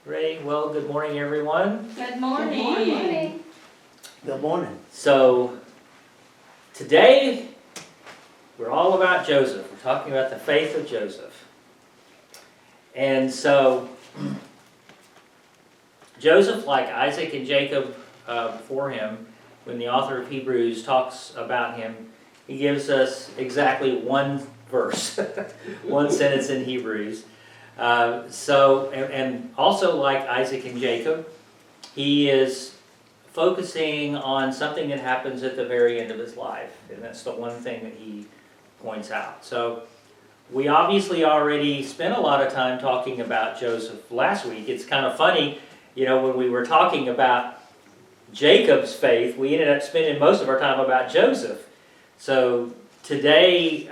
Ray, well, good morning, everyone. Good morning. Good morning. Good morning. So, today, we're all about Joseph. We're talking about the faith of Joseph. And so, Joseph, like Isaac and Jacob before him, when the author of Hebrews talks about him, he gives us exactly one verse, one sentence in Hebrews. And also like Isaac and Jacob, he is focusing on something that happens at the very end of his life, and that's the one thing that he points out. So we obviously already spent a lot of time talking about Joseph last week. It's kind of funny, when we were talking about Jacob's faith, we ended up spending most of our time about Joseph. So today,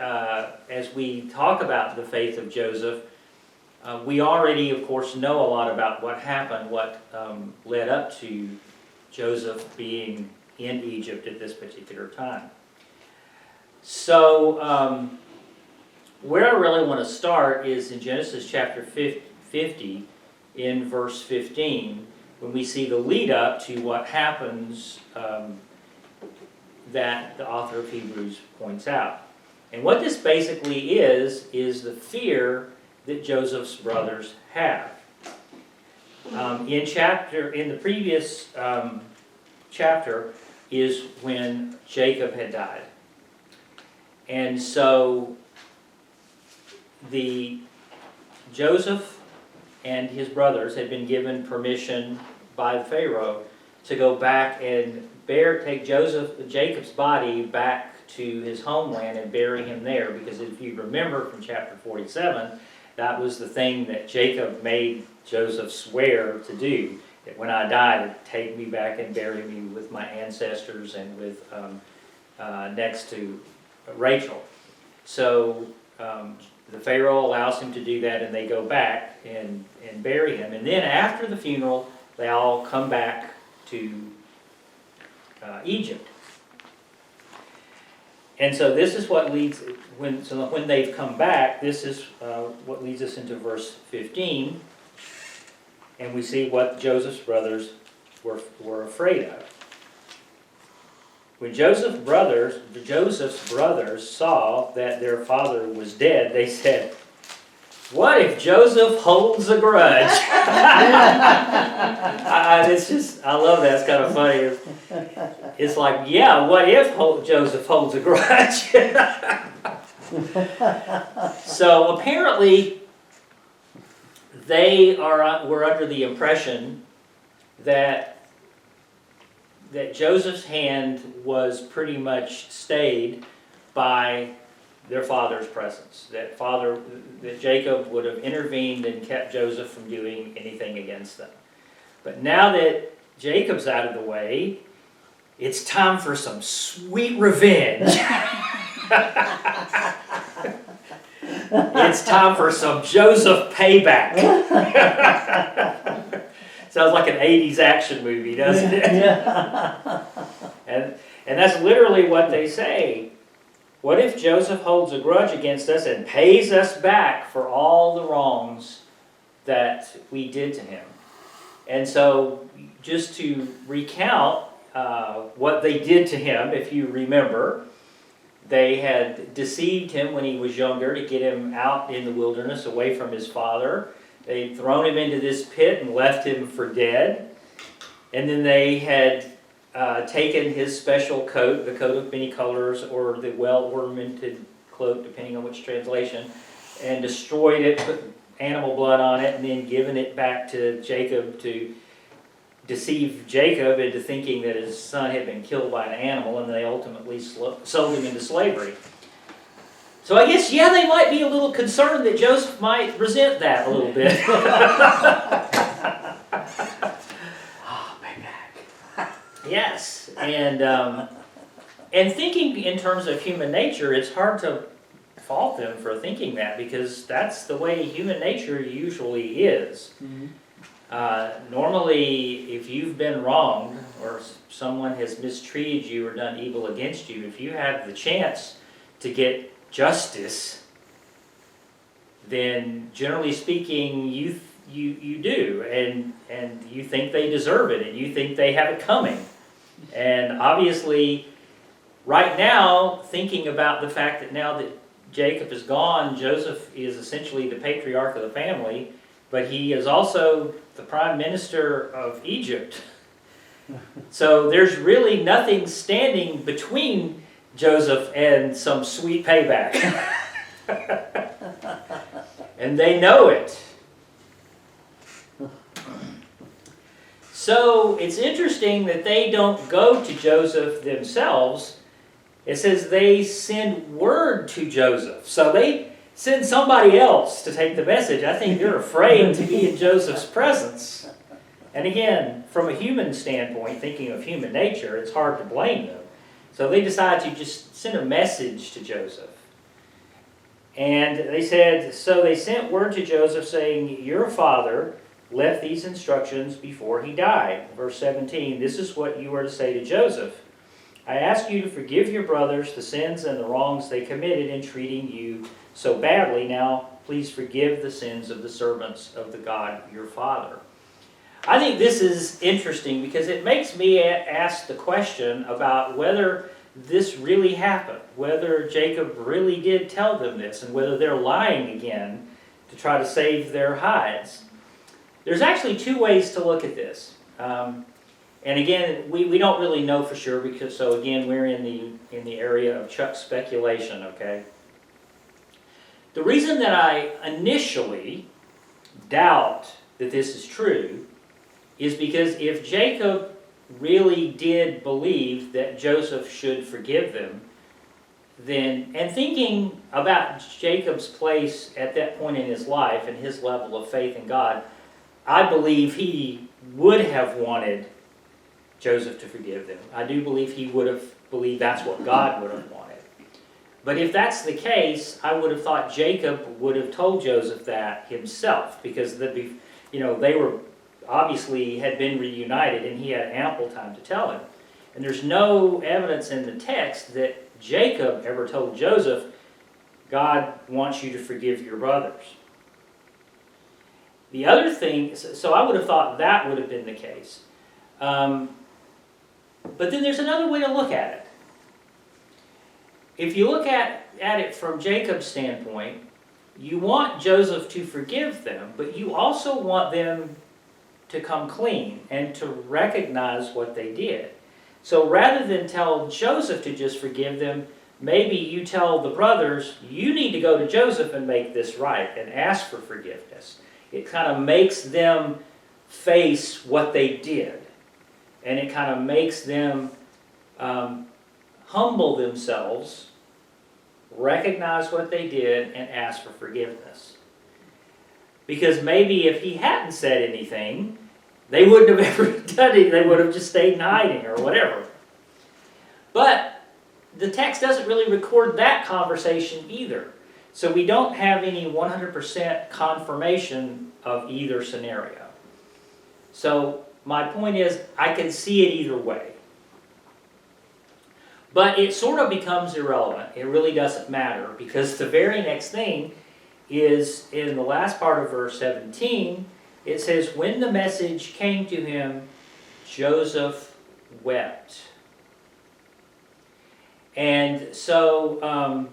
as we talk about the faith of Joseph, we already, of course, know a lot about what happened, what led up to Joseph being in Egypt at this particular time. So, where I really want to start is in Genesis chapter 50, in verse 15, when we see the lead up to what happens that the author of Hebrews points out. And what this basically is the fear that Joseph's brothers have. In the previous chapter is when Jacob had died. And so Joseph and his brothers had been given permission by Pharaoh to go back and take Jacob's body back to his homeland and bury him there, because if you remember from chapter 47, that was the thing that Jacob made Joseph swear to do, that when I die, to take me back and bury me with my ancestors and with next to Rachel. So the Pharaoh allows him to do that, and they go back and bury him. And then after the funeral, they all come back to Egypt. And so this is what leads, when they've come back, this is what leads us into verse 15. And we see what Joseph's brothers were afraid of. When Joseph's brothers saw that their father was dead, they said, "What if Joseph holds a grudge?" I love that. It's kind of funny. It's like, yeah, what if Joseph holds a grudge? So apparently, they were under the impression that Joseph's hand was pretty much stayed by their father's presence. That Jacob would have intervened and kept Joseph from doing anything against them. But now that Jacob's out of the way, it's time for some sweet revenge. It's time for some Joseph payback. Sounds like an 80s action movie, doesn't it? Yeah. And that's literally what they say. What if Joseph holds a grudge against us and pays us back for all the wrongs that we did to him? And so, just to recount what they did to him, if you remember, they had deceived him when he was younger to get him out in the wilderness away from his father. They'd thrown him into this pit and left him for dead. And then they had taken his special coat, the coat of many colors, or the well-ornamented cloak, depending on which translation, and destroyed it, put animal blood on it, and then given it back to Jacob to deceive Jacob into thinking that his son had been killed by an animal, and they ultimately sold him into slavery. So I guess, yeah, they might be a little concerned that Joseph might resent that a little bit. Payback. Yes, and thinking in terms of human nature, it's hard to fault them for thinking that, because that's the way human nature usually is. Mm-hmm. Normally, if you've been wronged or someone has mistreated you or done evil against you, if you have the chance to get justice, then generally speaking, you do, and you think they deserve it, and you think they have it coming. And obviously, right now, thinking about the fact that now that Jacob is gone, Joseph is essentially the patriarch of the family, but he is also the prime minister of Egypt. So there's really nothing standing between Joseph and some sweet payback. And they know it. So it's interesting that they don't go to Joseph themselves. It says they send word to Joseph. So they send somebody else to take the message. I think they're afraid to be in Joseph's presence. And again, from a human standpoint, thinking of human nature, it's hard to blame them. So they decide to just send a message to Joseph. And they said, so they sent word to Joseph saying, your father left these instructions before he died. Verse 17, this is what you are to say to Joseph. I ask you to forgive your brothers the sins and the wrongs they committed in treating you so badly. Now, please forgive the sins of the servants of the God, your father. I think this is interesting because it makes me ask the question about whether this really happened, whether Jacob really did tell them this, and whether they're lying again to try to save their hides. There's actually two ways to look at this. And again, we don't really know for sure because, so again, we're in the area of Chuck's speculation, okay? The reason that I initially doubt that this is true is because if Jacob really did believe that Joseph should forgive them, then, and thinking about Jacob's place at that point in his life and his level of faith in God, I believe he would have wanted Joseph to forgive them. I do believe he would have believed that's what God would have wanted. But if that's the case, I would have thought Jacob would have told Joseph that himself, because they were obviously had been reunited and he had ample time to tell him. And there's no evidence in the text that Jacob ever told Joseph, God wants you to forgive your brothers. The other thing, so I would have thought that would have been the case. But then there's another way to look at it. If you look at it from Jacob's standpoint, you want Joseph to forgive them, but you also want them to come clean and to recognize what they did. So rather than tell Joseph to just forgive them, maybe you tell the brothers, you need to go to Joseph and make this right and ask for forgiveness. It kind of makes them face what they did. And it kind of makes them humble themselves, recognize what they did, and ask for forgiveness. Because maybe if he hadn't said anything, they wouldn't have ever done it. They would have just stayed in hiding or whatever. But the text doesn't really record that conversation either. So we don't have any 100% confirmation of either scenario. So my point is, I can see it either way. But it sort of becomes irrelevant. It really doesn't matter, because the very next thing is in the last part of verse 17, it says, when the message came to him, Joseph wept. And so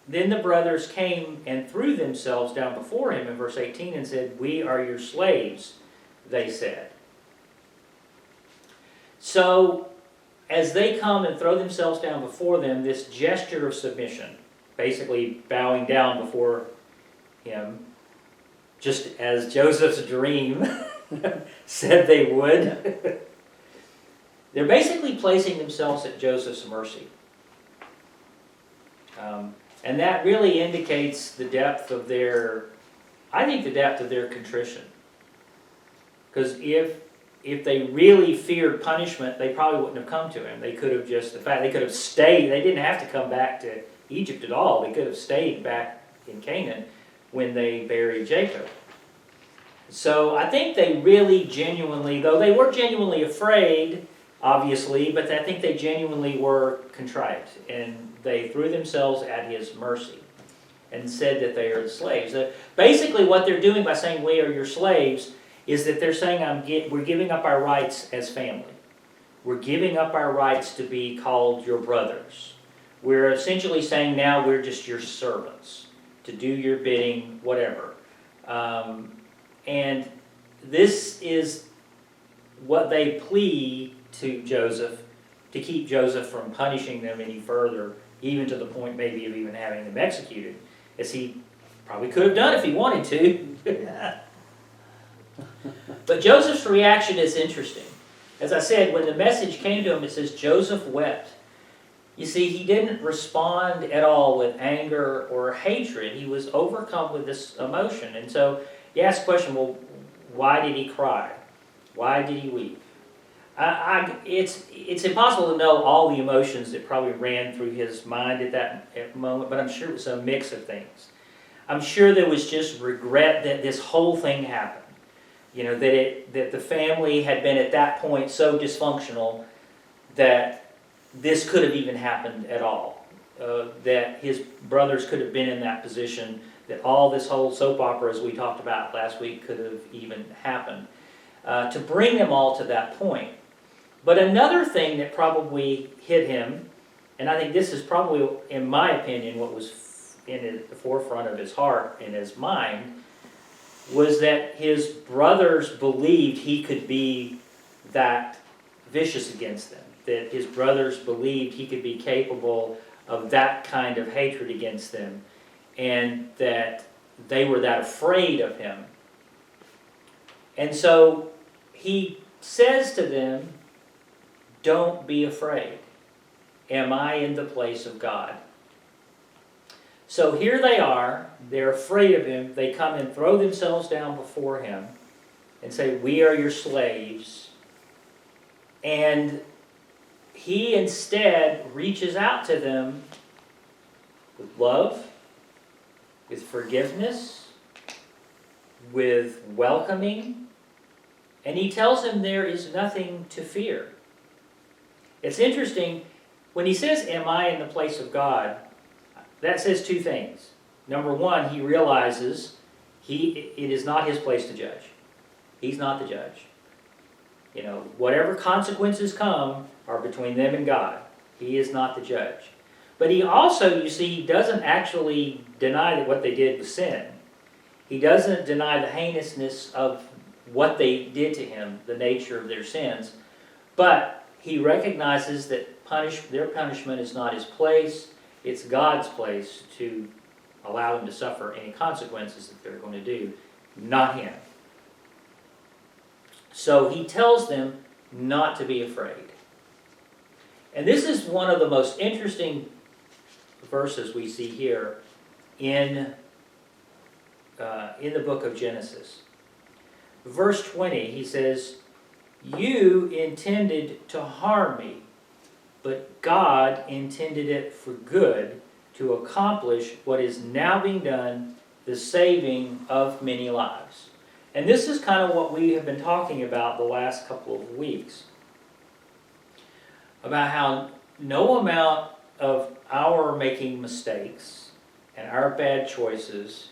then the brothers came and threw themselves down before him in verse 18 and said, we are your slaves, they said. So as they come and throw themselves down before them, this gesture of submission, basically bowing down before him, just as Joseph's dream said they would. They're basically placing themselves at Joseph's mercy. And that really indicates the depth of their, I think the depth of their contrition. Because if they really feared punishment, they probably wouldn't have come to him. They could have just, in fact, they could have stayed. They didn't have to come back to Egypt at all. They could have stayed back in Canaan when they buried Jacob. So I think they really genuinely, though they were genuinely afraid, obviously, but I think they genuinely were contrite, and they threw themselves at his mercy. and said that they are the slaves. Basically what they're doing by saying we are your slaves is that they're saying we're giving up our rights as family. We're giving up our rights to be called your brothers. We're essentially saying now we're just your servants, to do your bidding, whatever. And this is what they plead to Joseph, to keep Joseph from punishing them any further, even to the point maybe of even having them executed, as he probably could have done if he wanted to. But Joseph's reaction is interesting. As I said, when the message came to him, it says Joseph wept. You see, he didn't respond at all with anger or hatred. He was overcome with this emotion. And so you ask the question, well, why did he cry? Why did he weep? It's impossible to know all the emotions that probably ran through his mind at that moment, but I'm sure it was a mix of things. I'm sure there was just regret that this whole thing happened. You know, that the family had been at that point so dysfunctional that this could have even happened at all. That his brothers could have been in that position, that all this whole soap opera, as we talked about last week, could have even happened. To bring them all to that point. But another thing that probably hit him, and I think this is probably, in my opinion, what was in the forefront of his heart and his mind, was that his brothers believed he could be that vicious against them. That his brothers believed he could be capable of that kind of hatred against them, and that they were that afraid of him. And so he says to them, don't be afraid. Am I in the place of God? So here they are, they're afraid of him, they come and throw themselves down before him and say, we are your slaves. And he instead reaches out to them with love, with forgiveness, with welcoming, and he tells them there is nothing to fear. It's interesting, when he says, am I in the place of God, that says two things. Number one, he realizes it is not his place to judge. He's not the judge. You know, whatever consequences come are between them and God. He is not the judge. But he also, you see, he doesn't actually deny that what they did was sin. He doesn't deny the heinousness of what they did to him, the nature of their sins. But he recognizes that their punishment is not his place. It's God's place to allow them to suffer any consequences that they're going to do, not him. So he tells them not to be afraid. And this is one of the most interesting verses we see here in the book of Genesis. Verse 20, he says, you intended to harm me, but God intended it for good to accomplish what is now being done, the saving of many lives. And this is kind of what we have been talking about the last couple of weeks. About how no amount of our making mistakes and our bad choices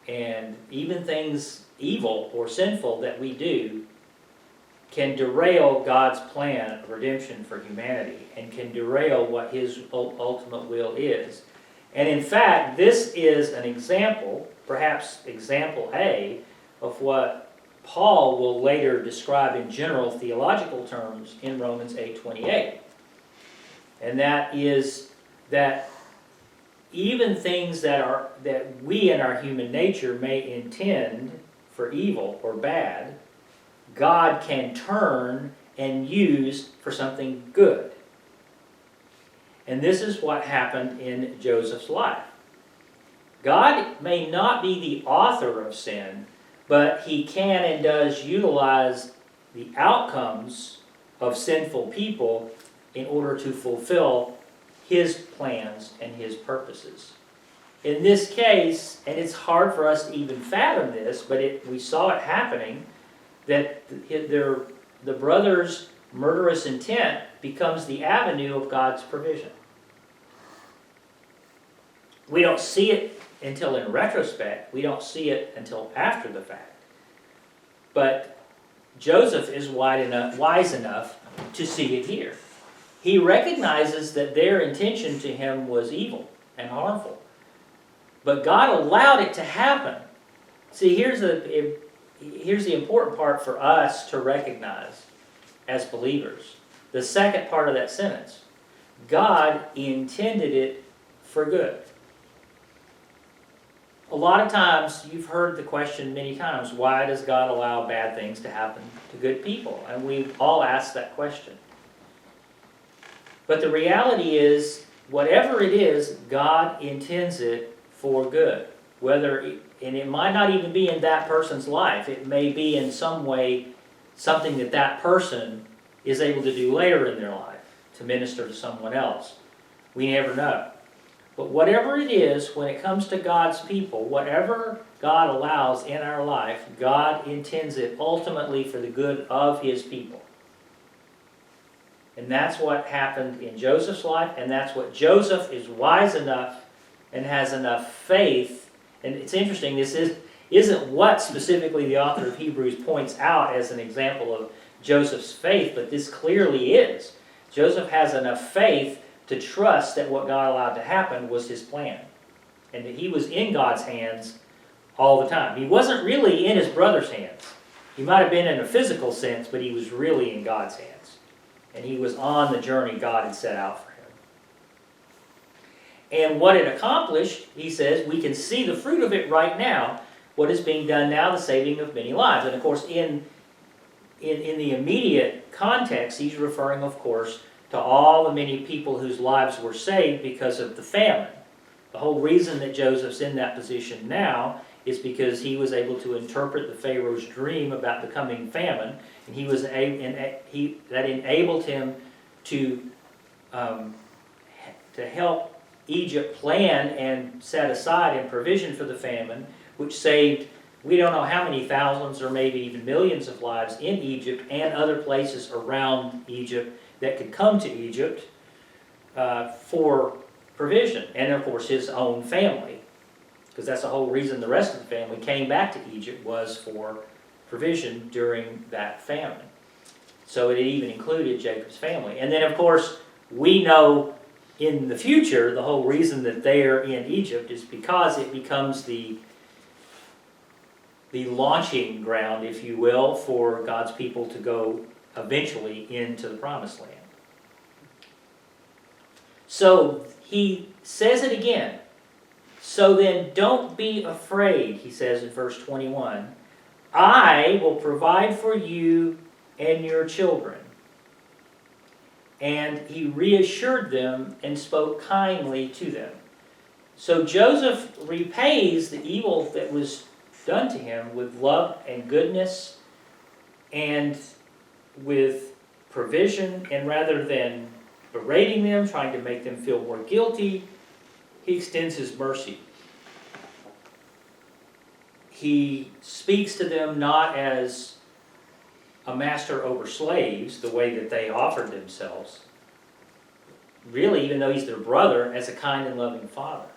and even things evil or sinful that we do can derail God's plan of redemption for humanity and can derail what his ultimate will is. And in fact, this is an example, perhaps example A, of what Paul will later describe in general theological terms in Romans 8:28. And that is that even things that we in our human nature may intend for evil or bad, God can turn and use for something good. And this is what happened in Joseph's life. God may not be the author of sin, but he can and does utilize the outcomes of sinful people in order to fulfill his plans and his purposes. In this case, and it's hard for us to even fathom this, but we saw it happening, that the brothers' murderous intent becomes the avenue of God's provision. We don't see it until in retrospect. We don't see it until after the fact. But Joseph is wise enough to see it here. He recognizes that their intention to him was evil and harmful. But God allowed it to happen. See, here's the important part for us to recognize as believers. The second part of that sentence. God intended it for good. A lot of times, you've heard the question many times, why does God allow bad things to happen to good people? And we've all asked that question. But the reality is, whatever it is, God intends it for good. And it might not even be in that person's life. It may be in some way something that person is able to do later in their life to minister to someone else. We never know. But whatever it is, when it comes to God's people, whatever God allows in our life, God intends it ultimately for the good of His people. And that's what happened in Joseph's life, and that's what Joseph is wise enough and has enough faith. And it's interesting, this isn't what specifically the author of Hebrews points out as an example of Joseph's faith, but this clearly is. Joseph has enough faith to trust that what God allowed to happen was His plan, and that he was in God's hands all the time. He wasn't really in his brother's hands. He might have been in a physical sense, but he was really in God's hands. And he was on the journey God had set out for him. And what it accomplished, he says, we can see the fruit of it right now, what is being done now, the saving of many lives. And of course, in the immediate context, he's referring, of course, to all the many people whose lives were saved because of the famine. The whole reason that Joseph's in that position now is because he was able to interpret the Pharaoh's dream about the coming famine, and that enabled him to help Egypt plan and set aside in provision for the famine, which saved, we don't know how many thousands or maybe even millions of lives in Egypt and other places around Egypt that could come to Egypt for provision. And of course his own family, because that's the whole reason the rest of the family came back to Egypt, was for provision during that famine. So it even included Jacob's family. And then of course we know in the future the whole reason that they're in Egypt is because it becomes the launching ground, if you will, for God's people to go eventually into the Promised Land. So he says it again. So then don't be afraid, he says in verse 21. I will provide for you and your children. And he reassured them and spoke kindly to them. So Joseph repays the evil that was done to him with love and goodness and with provision, and rather than berating them, trying to make them feel more guilty, he extends his mercy. He speaks to them not as a master over slaves, the way that they offered themselves, really, even though he's their brother, as a kind and loving father,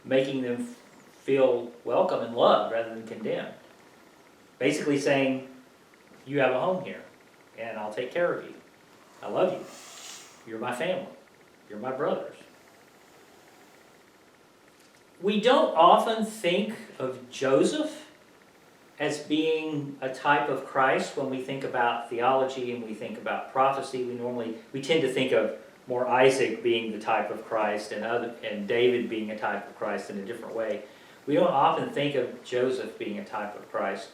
making them feel welcome and loved rather than condemned. Basically saying, you have a home here, and I'll take care of you. I love you. You're my family. You're my brothers. We don't often think of Joseph as being a type of Christ when we think about theology and we think about prophecy. We tend to think of more Isaac being the type of Christ and David being a type of Christ in a different way. We don't often think of Joseph being a type of Christ.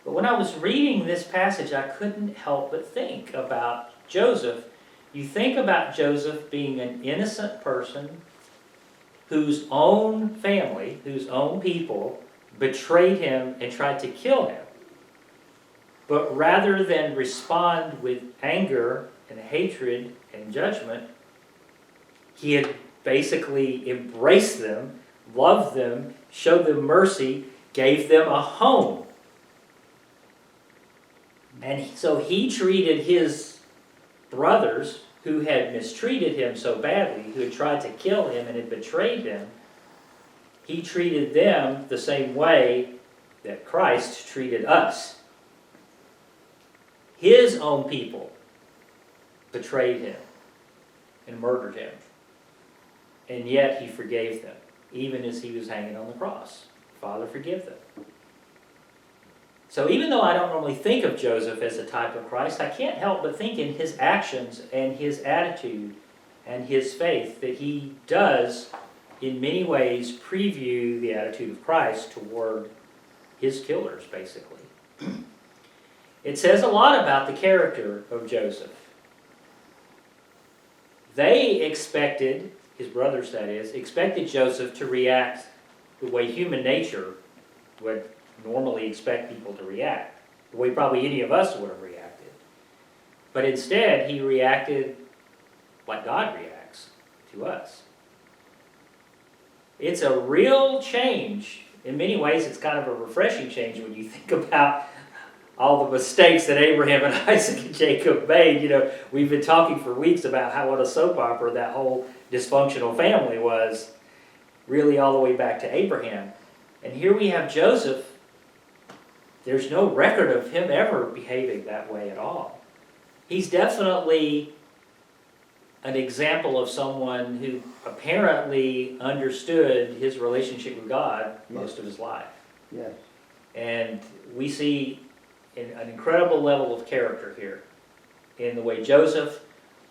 But when I was reading this passage, I couldn't help but think about Joseph. You think about Joseph being an innocent person whose own family, whose own people, betrayed him and tried to kill him. But rather than respond with anger and hatred and judgment, he had basically embraced them, loved them, showed them mercy, gave them a home. And so he treated his brothers who had mistreated him so badly, who had tried to kill him and had betrayed him, he treated them the same way that Christ treated us. His own people betrayed him and murdered him. And yet he forgave them, even as he was hanging on the cross. Father, forgive them. So even though I don't normally think of Joseph as a type of Christ, I can't help but think in his actions and his attitude and his faith that he does, in many ways, preview the attitude of Christ toward his killers, basically. It says a lot about the character of Joseph. They expected, his brothers that is, expected Joseph to react the way human nature would normally expect people to react, the way probably any of us would have reacted. But instead, he reacted like God reacts to us. It's a real change. In many ways, it's kind of a refreshing change when you think about all the mistakes that Abraham and Isaac and Jacob made. You know, we've been talking for weeks about how what a soap opera that whole dysfunctional family was, really all the way back to Abraham. And here we have Joseph. There's no record of him ever behaving that way at all. He's definitely an example of someone who apparently understood his relationship with God most of his life. Yes. And we see an incredible level of character here in the way Joseph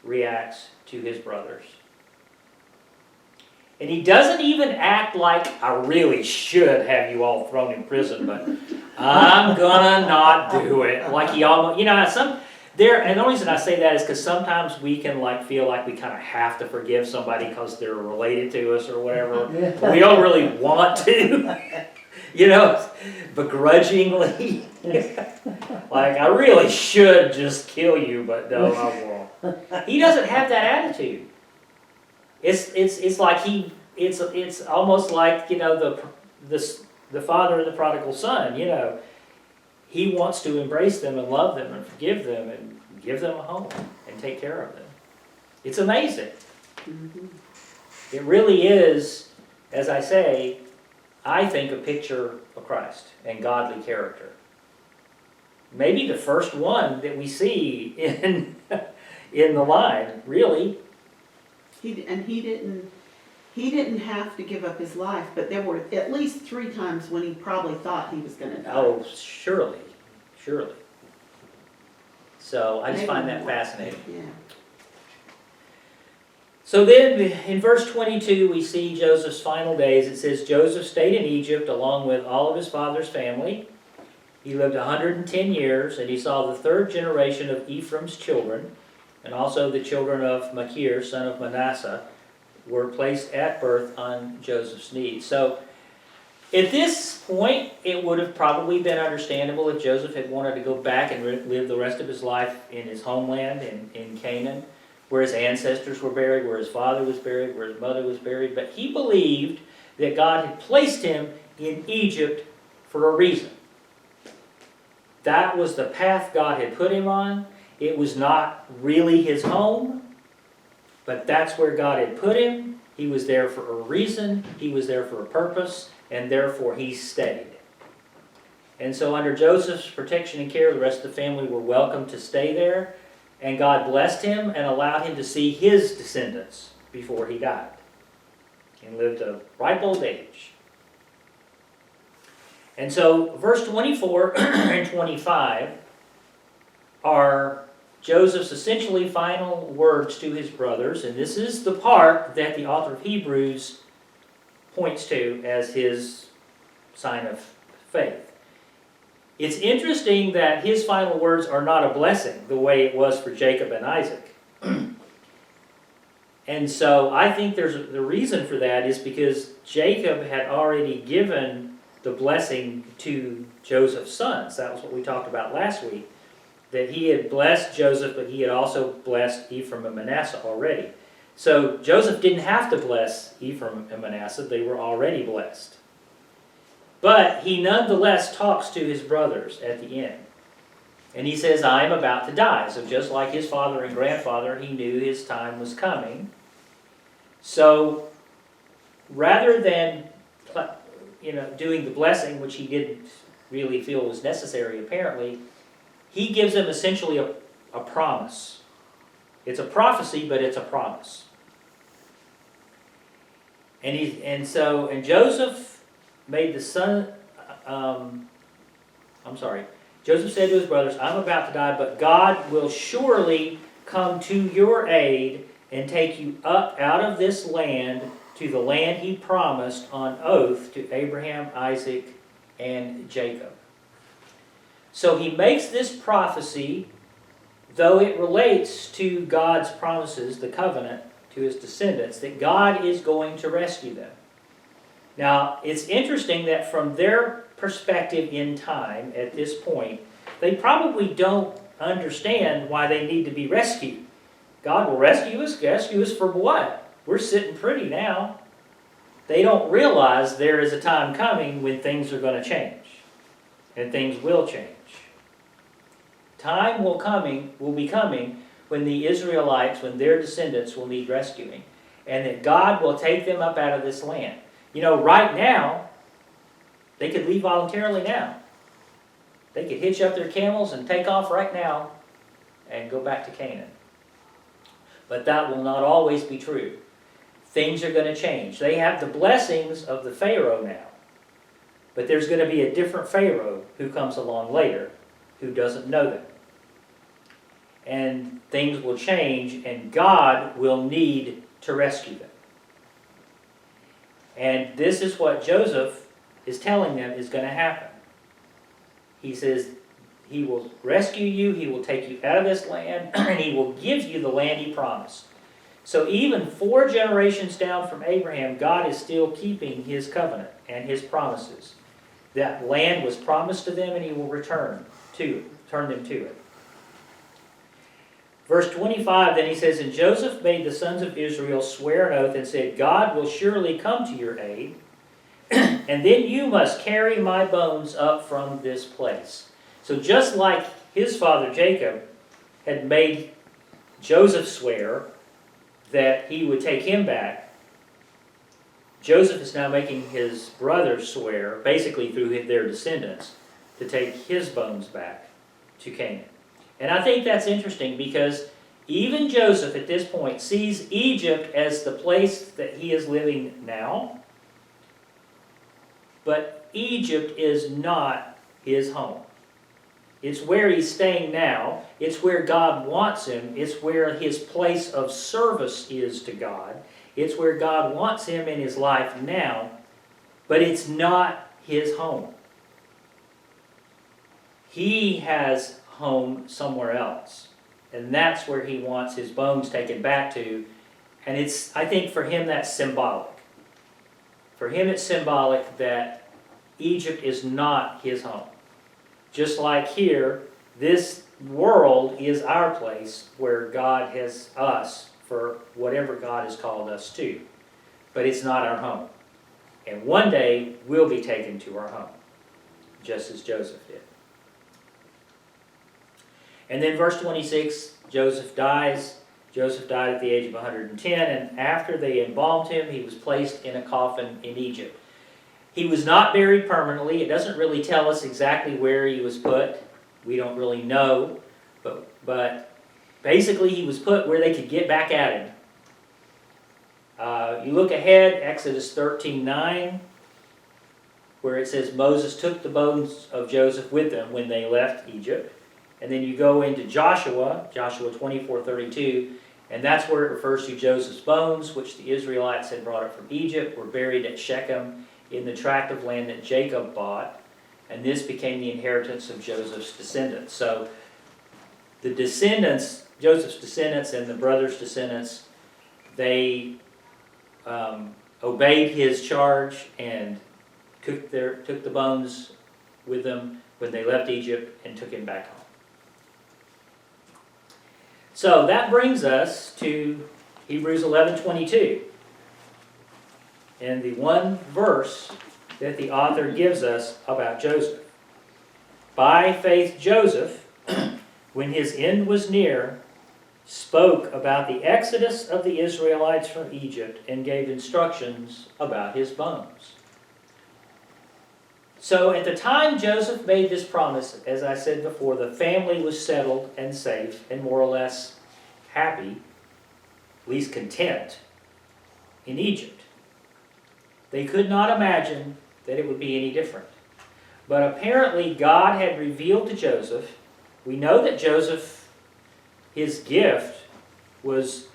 reacts to his brothers. And he doesn't even act like, I really should have you all thrown in prison, but I'm gonna not do it. Like he almost, and the reason I say that is because sometimes we can feel like we kind of have to forgive somebody because they're related to us or whatever. But we don't really want to, begrudgingly. Like, I really should just kill you, but no, I won't. He doesn't have that attitude. It's like it's almost like the father of the prodigal son. He wants to embrace them and love them and forgive them and give them a home and take care of them. It's amazing. Mm-hmm. It really is, as I say, I think a picture of Christ and godly character. Maybe the first one that we see in the line, really. He didn't have to give up his life, but there were at least 3 times when he probably thought he was going to die. Oh, surely. So I just Maybe find that more. fascinating. Yeah. So then in verse 22 we see Joseph's final days. It says, Joseph stayed in Egypt along with all of his father's family. He lived 110 years, and he saw the 3rd generation of Ephraim's children, and also the children of Machir, son of Manasseh, were placed at birth on Joseph's knees. So at this point, it would have probably been understandable if Joseph had wanted to go back and live the rest of his life in his homeland in Canaan, where his ancestors were buried, where his father was buried, where his mother was buried. But he believed that God had placed him in Egypt for a reason. That was the path God had put him on. It was not really his home, but that's where God had put him. He was there for a reason. He was there for a purpose, and therefore he stayed. And so under Joseph's protection and care, the rest of the family were welcome to stay there, and God blessed him and allowed him to see his descendants before he died and lived a ripe old age. And so verse 24 and 25 are Joseph's essentially final words to his brothers, and this is the part that the author of Hebrews points to as his sign of faith. It's interesting that his final words are not a blessing the way it was for Jacob and Isaac. And so I think the reason for that is because Jacob had already given the blessing to Joseph's sons. That was what we talked about last week. That he had blessed Joseph, but he had also blessed Ephraim and Manasseh already. So Joseph didn't have to bless Ephraim and Manasseh. They were already blessed. But he nonetheless talks to his brothers at the end. And he says, I am about to die. So just like his father and grandfather, he knew his time was coming. So rather than doing the blessing, which he didn't really feel was necessary apparently, he gives them essentially a promise. It's a prophecy, but it's a promise. And Joseph made the son, Joseph said to his brothers, I'm about to die, but God will surely come to your aid and take you up out of this land to the land he promised on oath to Abraham, Isaac, and Jacob. So he makes this prophecy, though it relates to God's promises, the covenant, to his descendants, that God is going to rescue them. Now, it's interesting that from their perspective in time, at this point, they probably don't understand why they need to be rescued. God will rescue us. Rescue us for what? We're sitting pretty now. They don't realize there is a time coming when things are going to change. And things will change. Time will be coming when the Israelites, when their descendants will need rescuing. And that God will take them up out of this land. Right now, they could leave voluntarily now. They could hitch up their camels and take off right now and go back to Canaan. But that will not always be true. Things are going to change. They have the blessings of the Pharaoh now. But there's going to be a different Pharaoh who comes along later who doesn't know them. And things will change, and God will need to rescue them. And this is what Joseph is telling them is going to happen. He says, he will rescue you, he will take you out of this land, and he will give you the land he promised. So even 4 generations down from Abraham, God is still keeping his covenant and his promises. That land was promised to them, and he will turn them to it. Verse 25, then he says, And Joseph made the sons of Israel swear an oath and said, God will surely come to your aid, and then you must carry my bones up from this place. So just like his father Jacob had made Joseph swear that he would take him back, Joseph is now making his brothers swear, basically through their descendants, to take his bones back to Canaan. And I think that's interesting because even Joseph at this point sees Egypt as the place that he is living now, but Egypt is not his home. It's where he's staying now. It's where God wants him. It's where his place of service is to God. It's where God wants him in his life now, but it's not his home. He has home somewhere else, and that's where he wants his bones taken back to. And I think for him that's symbolic. For him it's symbolic that Egypt is not his home. Just like here, this world is our place where God has us for whatever God has called us to. But it's not our home. And one day we'll be taken to our home, just as Joseph did. And then verse 26, Joseph dies. Joseph died at the age of 110, and after they embalmed him, he was placed in a coffin in Egypt. He was not buried permanently. It doesn't really tell us exactly where he was put. We don't really know. But basically he was put where they could get back at him. You look ahead, Exodus 13:9, where it says Moses took the bones of Joseph with them when they left Egypt. And then you go into Joshua 24:32, and that's where it refers to Joseph's bones, which the Israelites had brought up from Egypt, were buried at Shechem in the tract of land that Jacob bought, and this became the inheritance of Joseph's descendants. So the descendants, Joseph's descendants and the brothers' descendants, they obeyed his charge and took the bones with them when they left Egypt and took him back home. So that brings us to Hebrews 11:22. And the one verse that the author gives us about Joseph. By faith Joseph, when his end was near, spoke about the exodus of the Israelites from Egypt and gave instructions about his bones. So at the time Joseph made this promise, as I said before, the family was settled and safe and more or less happy, at least content, in Egypt. They could not imagine that it would be any different. But apparently God had revealed to Joseph, we know that Joseph, his gift was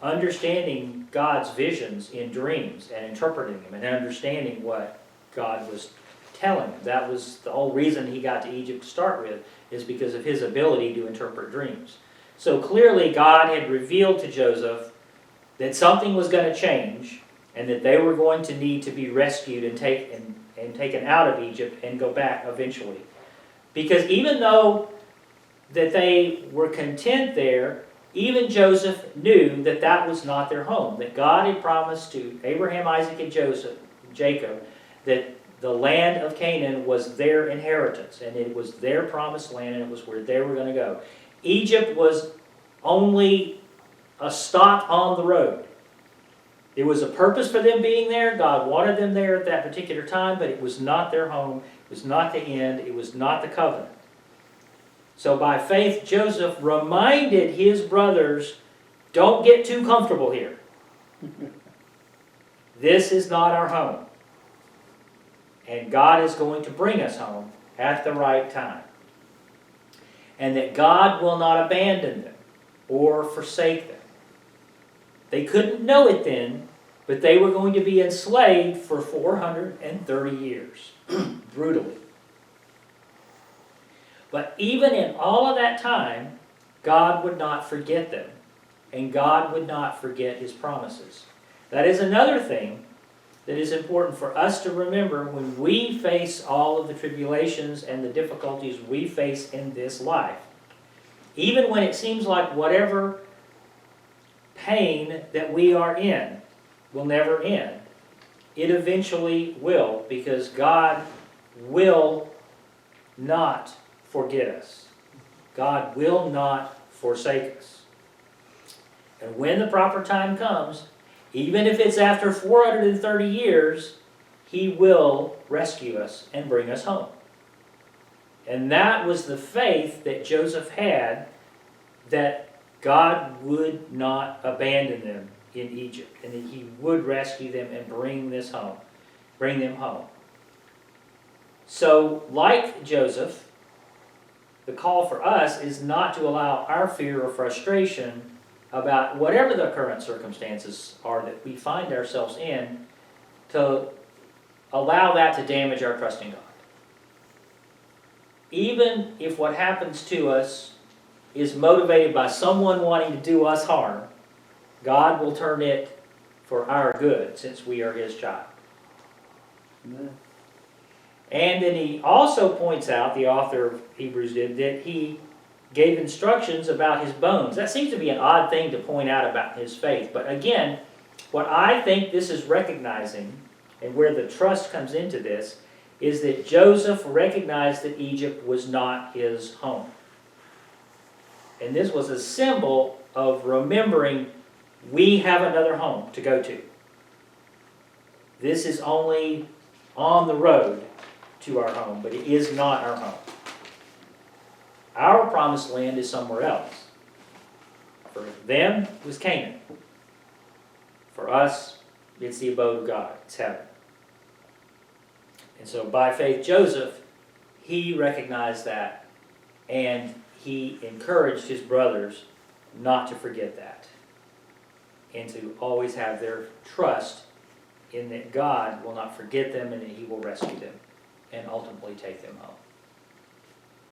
understanding God's visions in dreams and interpreting them and understanding what God was telling him. That was the whole reason he got to Egypt to start with, is because of his ability to interpret dreams. So clearly God had revealed to Joseph that something was going to change and that they were going to need to be rescued and taken out of Egypt and go back eventually. Because even though that they were content there, even Joseph knew that that was not their home, that God had promised to Abraham, Isaac, and Jacob, that the land of Canaan was their inheritance, and it was their promised land, and it was where they were going to go. Egypt was only a stop on the road. There was a purpose for them being there. God wanted them there at that particular time, but it was not their home. It was not the end. It was not the covenant. So by faith, Joseph reminded his brothers, don't get too comfortable here. This is not our home. And God is going to bring us home at the right time. And that God will not abandon them or forsake them. They couldn't know it then, but they were going to be enslaved for 430 years, brutally. But even in all of that time, God would not forget them, and God would not forget his promises. That is another thing that is important for us to remember when we face all of the tribulations and the difficulties we face in this life. Even when it seems like whatever pain that we are in will never end, it eventually will, because God will not forget us. God will not forsake us. And when the proper time comes, even if it's after 430 years, he will rescue us and bring us home. And that was the faith that Joseph had, that God would not abandon them in Egypt, and that he would rescue them and bring them home. So, like Joseph, the call for us is not to allow our fear or frustration about whatever the current circumstances are that we find ourselves in, to allow that to damage our trust in God. Even if what happens to us is motivated by someone wanting to do us harm, God will turn it for our good, since we are his child. Amen. And then he also points out, the author of Hebrews did, that he gave instructions about his bones. That seems to be an odd thing to point out about his faith. But again, what I think this is recognizing, and where the trust comes into this, is that Joseph recognized that Egypt was not his home. And this was a symbol of remembering we have another home to go to. This is only on the road to our home, but it is not our home. Our promised land is somewhere else. For them, it was Canaan. For us, it's the abode of God. It's heaven. And so by faith, Joseph, he recognized that, and he encouraged his brothers not to forget that, and to always have their trust in that God will not forget them and that he will rescue them and ultimately take them home.